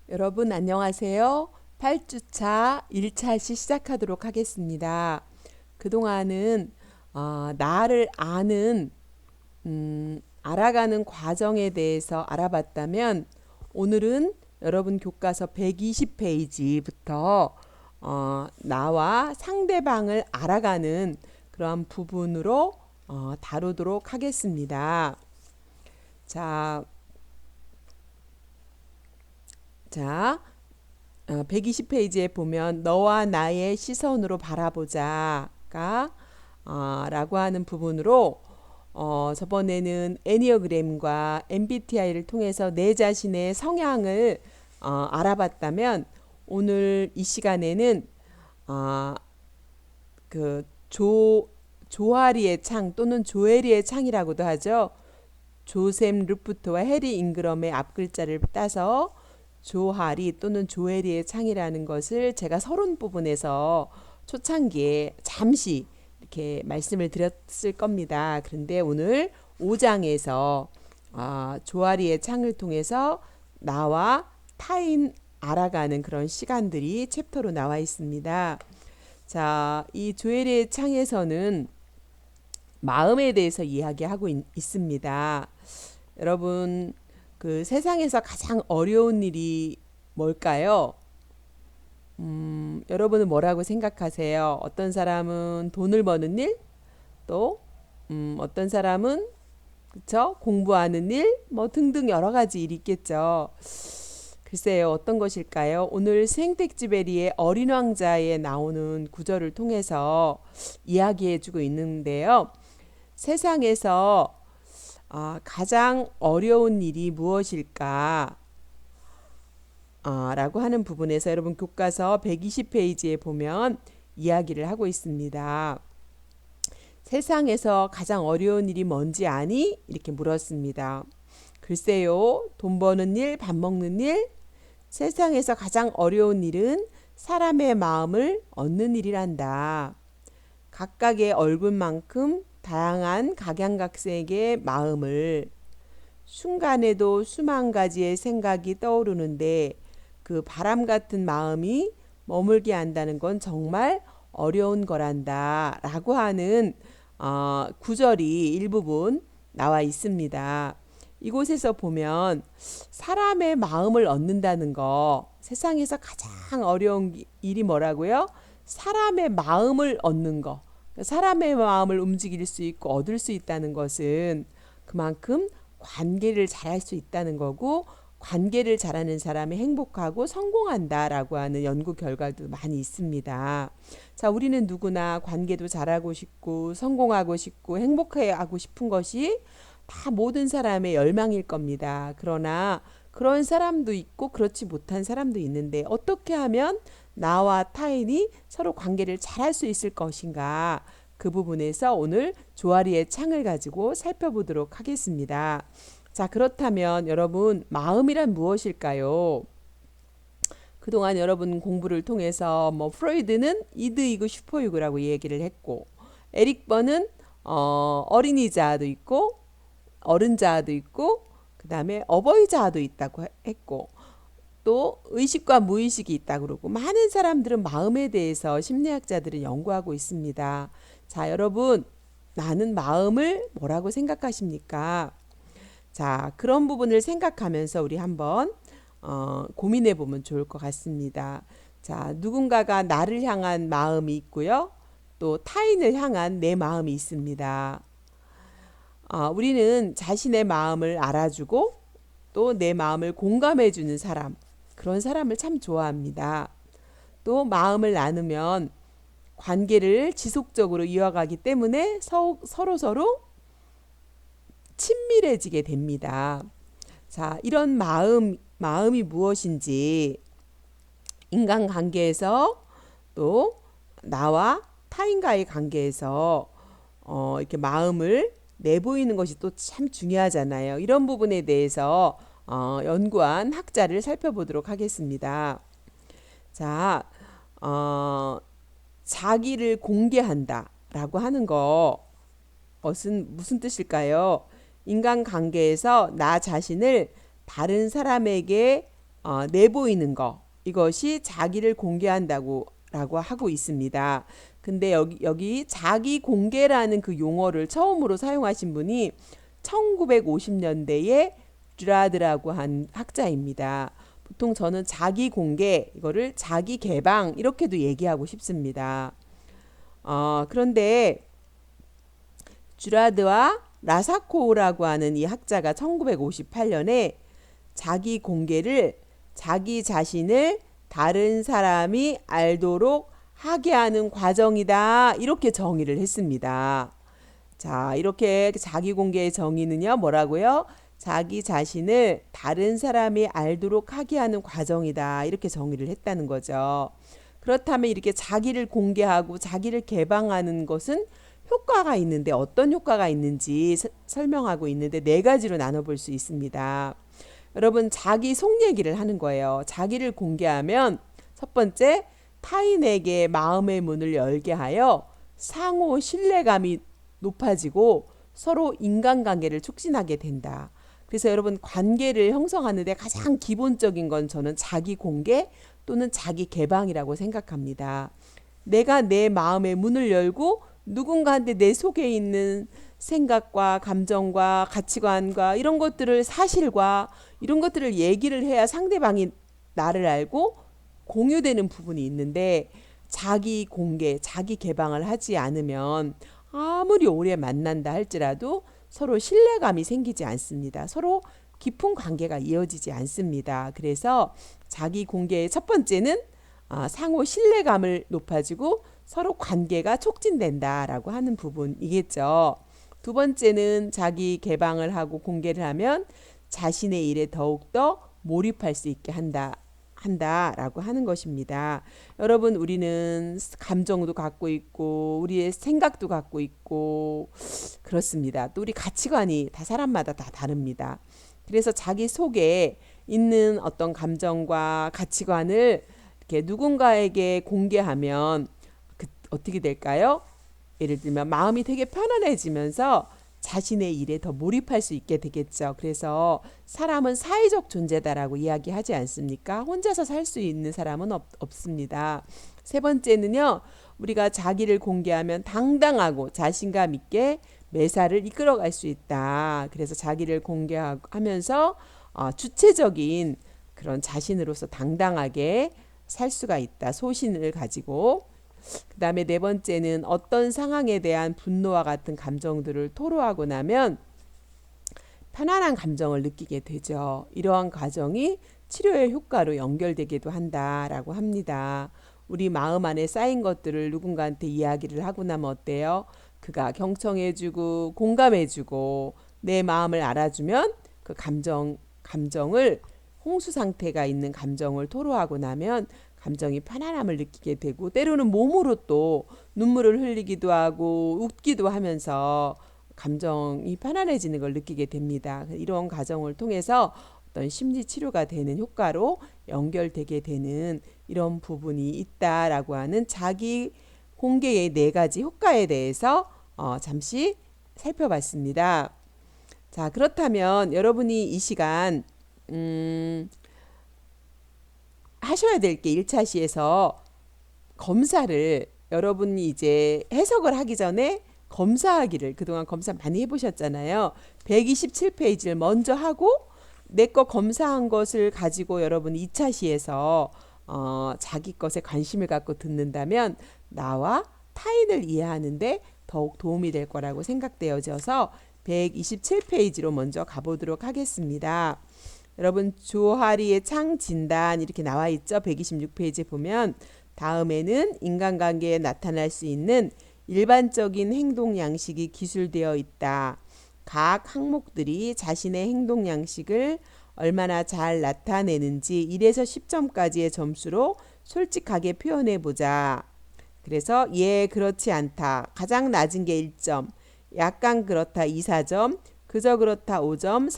여러분 안녕하세요. 8주차 1차시 시작하도록 하겠습니다. 그동안은 나를 아는 알아가는 과정에 대해서 알아봤다면 오늘은 여러분 교과서 120페이지부터 나와 상대방을 알아가는 그런 부분으로 다루도록 하겠습니다. 자, 자, 120페이지에 보면 너와 나의 시선으로 바라보자가 라고 하는 부분으로 저번에는 애니어그램과 MBTI를 통해서 내 자신의 성향을 알아봤다면 오늘 이 시간에는 어, 그 조아리의 창 또는 조에리의 창이라고도 하죠. 조셈 루프트와 해리 잉그럼의 앞글자를 따서 조하리 또는 조에리의 창이라는 것을 제가 서론 부분에서 초창기에 잠시 이렇게 말씀을 드렸을 겁니다. 그런데 오늘 5장에서 조아리의 창을 통해서 나와 타인 알아가는 그런 시간들이 챕터로 나와 있습니다. 자, 이 조에리의 창에서는 마음에 대해서 이야기하고 있습니다. 여러분, 그 세상에서 가장 어려운 일이 뭘까요? 여러분은 뭐라고 생각하세요? 어떤 사람은 돈을 버는 일, 또 어떤 사람은 그쵸? 공부하는 일, 뭐 등등 여러 가지 일이 있겠죠. 글쎄요, 어떤 것일까요? 오늘 생텍쥐베리의 어린 왕자에 나오는 구절을 통해서 이야기해주고 있는데요. 세상에서 가장 어려운 일이 무엇일까? 라고 하는 부분에서 여러분 교과서 120페이지에 보면 이야기를 하고 있습니다. 세상에서 가장 어려운 일이 뭔지 아니? 이렇게 물었습니다. 글쎄요, 돈 버는 일, 밥 먹는 일, 세상에서 가장 어려운 일은 사람의 마음을 얻는 일이란다. 각각의 얼굴만큼 다양한 각양각색의 마음을 순간에도 수만 가지의 생각이 떠오르는데 그 바람 같은 마음이 머물게 한다는 건 정말 어려운 거란다 라고 하는 구절이 일부분 나와 있습니다. 이곳에서 보면 사람의 마음을 얻는다는 거, 세상에서 가장 어려운 일이 뭐라고요? 사람의 마음을 얻는 거. 사람의 마음을 움직일 수 있고 얻을 수 있다는 것은 그만큼 관계를 잘할 수 있다는 거고, 관계를 잘하는 사람이 행복하고 성공한다라고 하는 연구 결과도 많이 있습니다. 자, 우리는 누구나 관계도 잘하고 싶고 성공하고 싶고 행복해하고 싶은 것이 다 모든 사람의 열망일 겁니다. 그러나 그런 사람도 있고 그렇지 못한 사람도 있는데 어떻게 하면 나와 타인이 서로 관계를 잘할 수 있을 것인가? 그 부분에서 오늘 조아리의 창을 가지고 살펴보도록 하겠습니다. 자, 그렇다면 여러분, 마음이란 무엇일까요? 그동안 여러분 공부를 통해서 뭐 프로이드는 이드이그 슈퍼이그라고 얘기를 했고, 에릭 번은 어린이 자아도 있고 어른 자아도 있고 그다음에 어버이 자아도 있다고 했고, 또 의식과 무의식이 있다고 그러고, 많은 사람들은 마음에 대해서 심리학자들은 연구하고 있습니다. 자, 여러분, 나는 마음을 뭐라고 생각하십니까? 자, 그런 부분을 생각하면서 우리 한번 고민해 보면 좋을 것 같습니다. 자, 누군가가 나를 향한 마음이 있고요. 또 타인을 향한 내 마음이 있습니다. 우리는 자신의 마음을 알아주고 또 내 마음을 공감해 주는 사람, 그런 사람을 참 좋아합니다. 또 마음을 나누면 관계를 지속적으로 이어가기 때문에 서로 친밀해지게 됩니다. 자, 이런 마음이 무엇인지 인간관계에서 또 나와 타인과의 관계에서 이렇게 마음을 내보이는 것이 또 참 중요하잖아요. 이런 부분에 대해서 연구한 학자를 살펴보도록 하겠습니다. 자, 자기를 공개한다라고 하는 것은 무슨 뜻일까요? 인간관계에서 나 자신을 다른 사람에게 내보이는 거, 이것이 자기를 공개한다고 라고 하고 있습니다. 근데 여기 자기 공개라는 그 용어를 처음으로 사용하신 분이 1950년대에 듀라드라고 한 학자입니다. 보통 저는 자기 공개, 이거를 자기 개방 이렇게도 얘기하고 싶습니다. 그런데 듀라드와 라사코우라고 하는 이 학자가 1958년에 자기 공개를 자기 자신을 다른 사람이 알도록 하게 하는 과정이다, 이렇게 정의를 했습니다. 자, 이렇게 자기 공개의 정의는요, 뭐라고요? 자기 자신을 다른 사람이 알도록 하게 하는 과정이다, 이렇게 정의를 했다는 거죠. 그렇다면 이렇게 자기를 공개하고 자기를 개방하는 것은 효과가 있는데, 어떤 효과가 있는지 설명하고 있는데 네 가지로 나눠볼 수 있습니다. 여러분, 자기 속 얘기를 하는 거예요. 자기를 공개하면 첫 번째, 타인에게 마음의 문을 열게 하여 상호 신뢰감이 높아지고 서로 인간관계를 촉진하게 된다. 그래서 여러분, 관계를 형성하는데 가장 기본적인 건 저는 자기 공개 또는 자기 개방이라고 생각합니다. 내가 내 마음의 문을 열고 누군가한테 내 속에 있는 생각과 감정과 가치관과 이런 것들을, 사실과 이런 것들을 얘기를 해야 상대방이 나를 알고 공유되는 부분이 있는데, 자기 공개, 자기 개방을 하지 않으면 아무리 오래 만난다 할지라도 서로 신뢰감이 생기지 않습니다. 서로 깊은 관계가 이어지지 않습니다. 그래서 자기 공개의 첫 번째는 상호 신뢰감을 높아지고 서로 관계가 촉진된다라고 하는 부분이겠죠. 두 번째는 자기 개방을 하고 공개를 하면 자신의 일에 더욱더 몰입할 수 있게 한다라고 하는 것입니다. 여러분, 우리는 감정도 갖고 있고 우리의 생각도 갖고 있고 그렇습니다. 또 우리 가치관이 다 사람마다 다 다릅니다. 그래서 자기 속에 있는 어떤 감정과 가치관을 이렇게 누군가에게 공개하면 어떻게 될까요? 예를 들면 마음이 되게 편안해지면서 자신의 일에 더 몰입할 수 있게 되겠죠. 그래서 사람은 사회적 존재다라고 이야기하지 않습니까? 혼자서 살 수 있는 사람은 없습니다. 세 번째는요, 우리가 자기를 공개하면 당당하고 자신감 있게 매사를 이끌어갈 수 있다. 그래서 자기를 공개하면서 주체적인 그런 자신으로서 당당하게 살 수가 있다. 소신을 가지고. 그 다음에 네 번째는 어떤 상황에 대한 분노와 같은 감정들을 토로하고 나면 편안한 감정을 느끼게 되죠. 이러한 과정이 치료의 효과로 연결되기도 한다라고 합니다. 우리 마음 안에 쌓인 것들을 누군가한테 이야기를 하고 나면 어때요? 그가 경청해주고 공감해주고 내 마음을 알아주면 그 감정을, 홍수 상태가 있는 감정을 토로하고 나면 감정이 편안함을 느끼게 되고, 때로는 몸으로 또 눈물을 흘리기도 하고 웃기도 하면서 감정이 편안해지는 걸 느끼게 됩니다. 이런 과정을 통해서 어떤 심리 치료가 되는 효과로 연결되게 되는 이런 부분이 있다라고 하는 자기 공개의 네 가지 효과에 대해서 잠시 살펴봤습니다. 자, 그렇다면 여러분이 이 시간 하셔야 될 게 1차 시에서 검사를, 여러분이 이제 해석을 하기 전에 검사하기를 그동안 검사 많이 해보셨잖아요. 127페이지를 먼저 하고 내 거 검사한 것을 가지고 여러분이 2차 시에서 자기 것에 관심을 갖고 듣는다면 나와 타인을 이해하는데 더욱 도움이 될 거라고 생각되어져서 127페이지로 먼저 가보도록 하겠습니다. 여러분, 조하리의 창 진단 이렇게 나와 있죠. 126페이지 보면 다음에는 인간관계에 나타날 수 있는 일반적인 행동 양식이 기술되어 있다. 각 항목들이 자신의 행동 양식을 얼마나 잘 나타내는지 1에서 10점까지의 점수로 솔직하게 표현해 보자. 그래서 그렇지 않다. 가장 낮은 게 1점, 약간 그렇다 2, 4점, 그저 그렇다 5점,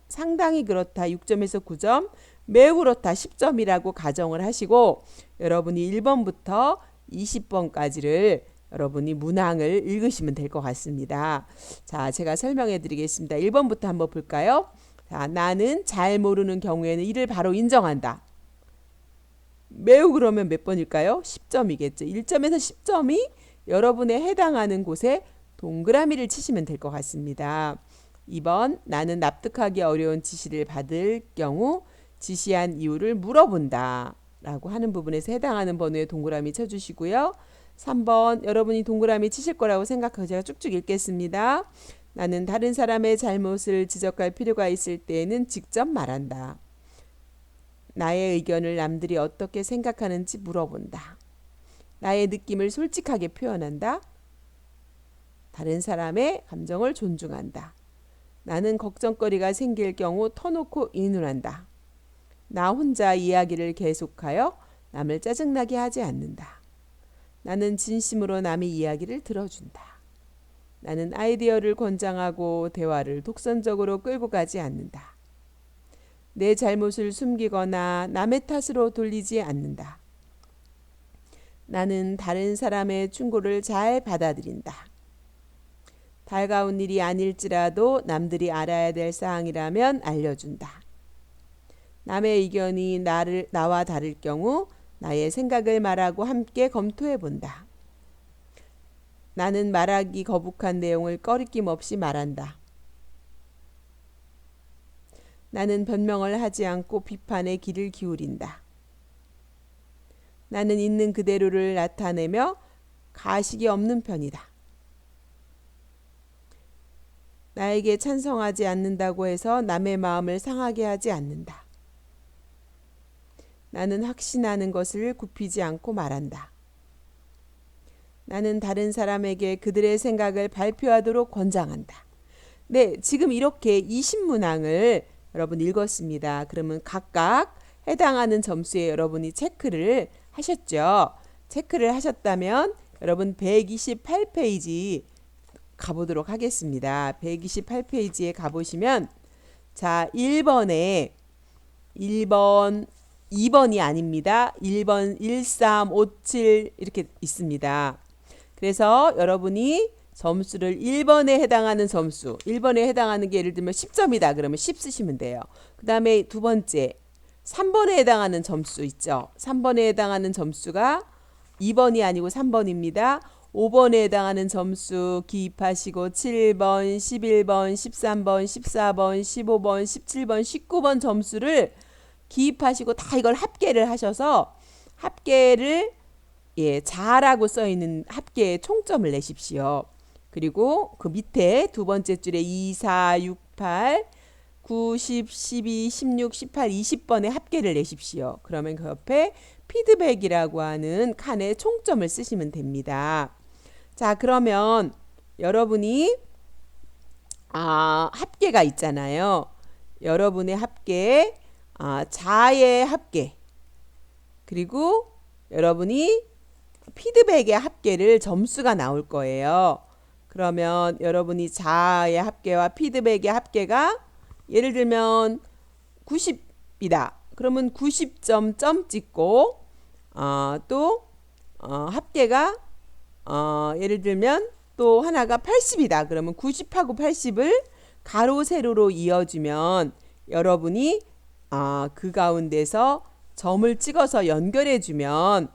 상당히 그렇다 6점에서 9점, 매우 그렇다 10점이라고 가정을 하시고, 여러분이 1번부터 20번까지를 여러분이 문항을 읽으시면 될 것 같습니다. 자, 제가 설명해 드리겠습니다. 1번부터 한번 볼까요? 자, 나는 잘 모르는 경우에는 이를 바로 인정한다. 매우 그러면 몇 번일까요? 10점이겠죠. 1점에서 10점이 여러분의 해당하는 곳에 동그라미를 치시면 될 것 같습니다. 2번 나는 납득하기 어려운 지시를 받을 경우 지시한 이유를 물어본다 라고 하는 부분에서 해당하는 번호에 동그라미 쳐주시고요. 3번 여러분이 동그라미 치실 거라고 생각하고 제가 쭉쭉 읽겠습니다. 나는 다른 사람의 잘못을 지적할 필요가 있을 때에는 직접 말한다. 나의 의견을 남들이 어떻게 생각하는지 물어본다. 나의 느낌을 솔직하게 표현한다. 다른 사람의 감정을 존중한다. 나는 걱정거리가 생길 경우 터놓고 인운한다. 나 혼자 이야기를 계속하여 남을 짜증나게 하지 않는다. 나는 진심으로 남의 이야기를 들어준다. 나는 아이디어를 권장하고 대화를 독선적으로 끌고 가지 않는다. 내 잘못을 숨기거나 남의 탓으로 돌리지 않는다. 나는 다른 사람의 충고를 잘 받아들인다. 달가운 일이 아닐지라도 남들이 알아야 될 사항이라면 알려준다. 남의 의견이 나와 다를 경우 나의 생각을 말하고 함께 검토해 본다. 나는 말하기 거북한 내용을 꺼리낌 없이 말한다. 나는 변명을 하지 않고 비판에 귀를 기울인다. 나는 있는 그대로를 나타내며 가식이 없는 편이다. 나에게 찬성하지 않는다고 해서 남의 마음을 상하게 하지 않는다. 나는 확신하는 것을 굽히지 않고 말한다. 나는 다른 사람에게 그들의 생각을 발표하도록 권장한다. 네, 지금 이렇게 20문항을 여러분 읽었습니다. 그러면 각각 해당하는 점수에 여러분이 체크를 하셨죠. 체크를 하셨다면 여러분 128페이지 가보도록 하겠습니다. 128페이지에 가보시면 자 1번 2번이 아닙니다. 1번 1, 3, 5, 7 이렇게 있습니다. 그래서 여러분이 점수를 1번에 해당하는 점수 1번에 해당하는 게 예를 들면 10점이다 그러면 10 쓰시면 돼요. 그 다음에 두 번째 3번에 해당하는 점수 있죠. 3번에 해당하는 점수가 2번이 아니고 3번입니다. 5번에 해당하는 점수 기입하시고 7번, 11번, 13번, 14번, 15번, 17번, 19번 점수를 기입하시고 다 이걸 합계를 하셔서 합계를 자라고 써있는 합계에 총점을 내십시오. 그리고 그 밑에 두 번째 줄에 2, 4, 6, 8, 9, 10, 12, 16, 18, 20번의 합계를 내십시오. 그러면 그 옆에 피드백이라고 하는 칸에 총점을 쓰시면 됩니다. 자, 그러면 여러분이 합계가 있잖아요. 여러분의 합계, 자의 합계, 그리고 여러분이 피드백의 합계를 점수가 나올 거예요. 그러면 여러분이 자의 합계와 피드백의 합계가 예를 들면 90이다. 그러면 90점 점 찍고 또 합계가 예를 들면 또 하나가 80이다. 그러면 90하고 80을 가로 세로로 이어주면 여러분이 그 가운데서 점을 찍어서 연결해 주면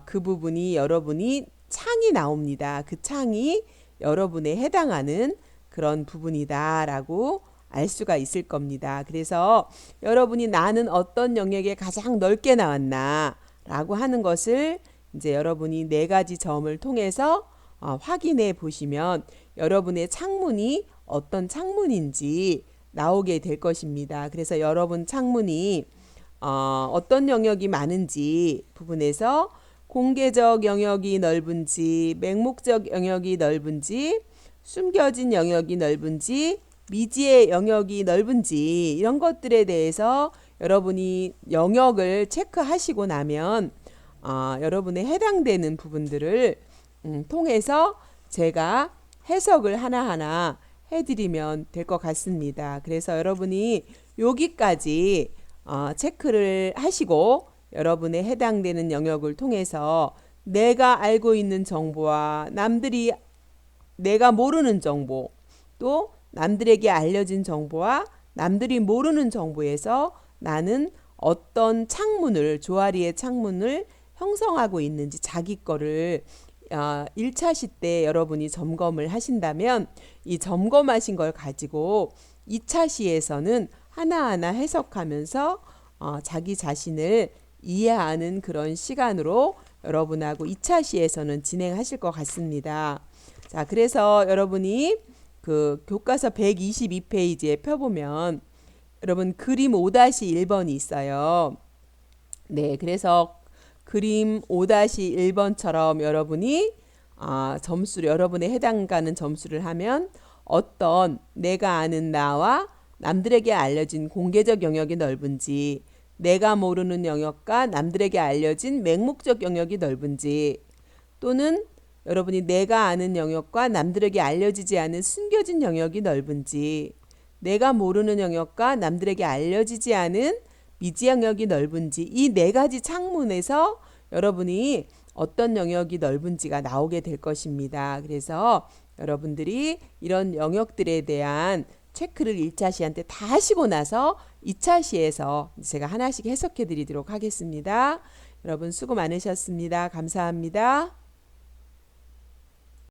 그 부분이 여러분이 창이 나옵니다. 그 창이 여러분에 해당하는 그런 부분이다 라고 알 수가 있을 겁니다. 그래서 여러분이 나는 어떤 영역에 가장 넓게 나왔나 라고 하는 것을 이제 여러분이 4가지 점을 통해서 확인해 보시면 여러분의 창문이 어떤 창문인지 나오게 될 것입니다. 그래서 여러분 창문이 어떤 영역이 많은지 부분에서 공개적 영역이 넓은지, 맹목적 영역이 넓은지, 숨겨진 영역이 넓은지, 미지의 영역이 넓은지 이런 것들에 대해서 여러분이 영역을 체크하시고 나면 여러분의 해당되는 부분들을 통해서 제가 해석을 하나하나 해드리면 될 것 같습니다. 그래서 여러분이 여기까지 체크를 하시고 여러분의 해당되는 영역을 통해서 내가 알고 있는 정보와 내가 모르는 정보 또 남들에게 알려진 정보와 남들이 모르는 정보에서 나는 어떤 창문을 조아리의 창문을 형성하고 있는지 자기 거를 1차 시 때 여러분이 점검을 하신다면 이 점검하신 걸 가지고 2차 시에서는 하나하나 해석하면서 자기 자신을 이해하는 그런 시간으로 여러분하고 2차 시에서는 진행하실 것 같습니다. 자, 그래서 여러분이 그 교과서 122페이지에 펴보면 여러분 그림 5-1번이 있어요. 네, 그래서 그림 5-1번처럼 여러분이 점수를 여러분에 해당가는 점수를 하면 어떤 내가 아는 나와 남들에게 알려진 공개적 영역이 넓은지, 내가 모르는 영역과 남들에게 알려진 맹목적 영역이 넓은지, 또는 여러분이 내가 아는 영역과 남들에게 알려지지 않은 숨겨진 영역이 넓은지, 내가 모르는 영역과 남들에게 알려지지 않은 미지 영역이 넓은지, 이 네 가지 창문에서 여러분이 어떤 영역이 넓은지가 나오게 될 것입니다. 그래서 여러분들이 이런 영역들에 대한 체크를 1차 시한테 다 하시고 나서 2차 시에서 제가 하나씩 해석해 드리도록 하겠습니다. 여러분 수고 많으셨습니다. 감사합니다.